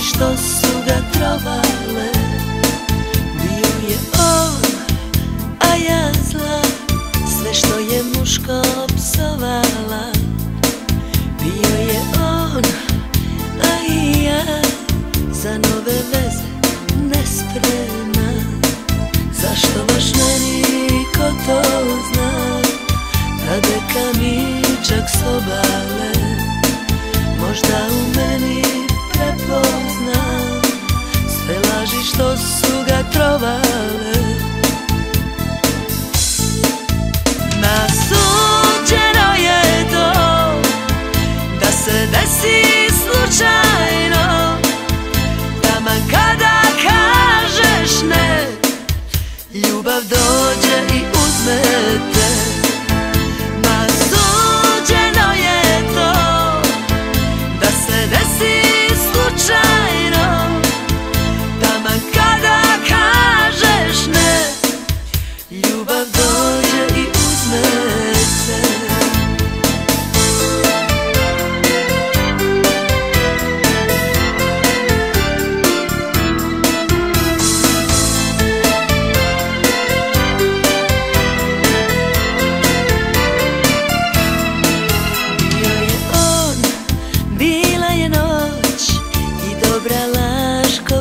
što su ga trovale. Bio je on, a ja zla, sve što je muško psovala. Bio je on, a i ja, za nove veze nespreman. Zašto baš meni, ko to zna, da deka mi čak s obale možda u meni prepozna sve laži što su ga trovale. Nasuđeno je to da se desi slučajno, taman kada kažeš ne, ljubav dođe i uzme te. Nasuđeno je to da se desi slučajno, taman kada kažeš ne, ljubav dođe i uzme te.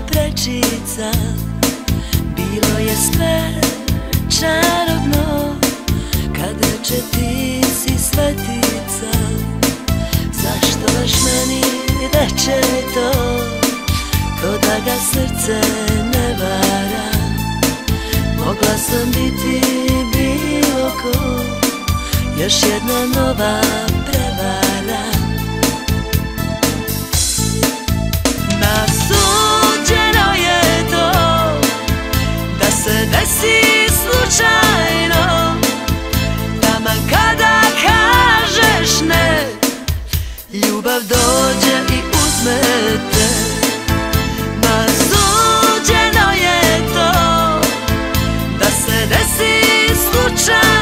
Prečica, bilo je sve čarobno, kad reče ti si svetica. Zašto baš meni reče to, ko da ga srce ne vara. Mogla sam biti bilo ko, još jedna nova prevara. Nasuđeno je to da se desi slučajno, taman kada kažeš ne, ljubav dođe i uzme te. Nasuđeno je to da se desi slučajno,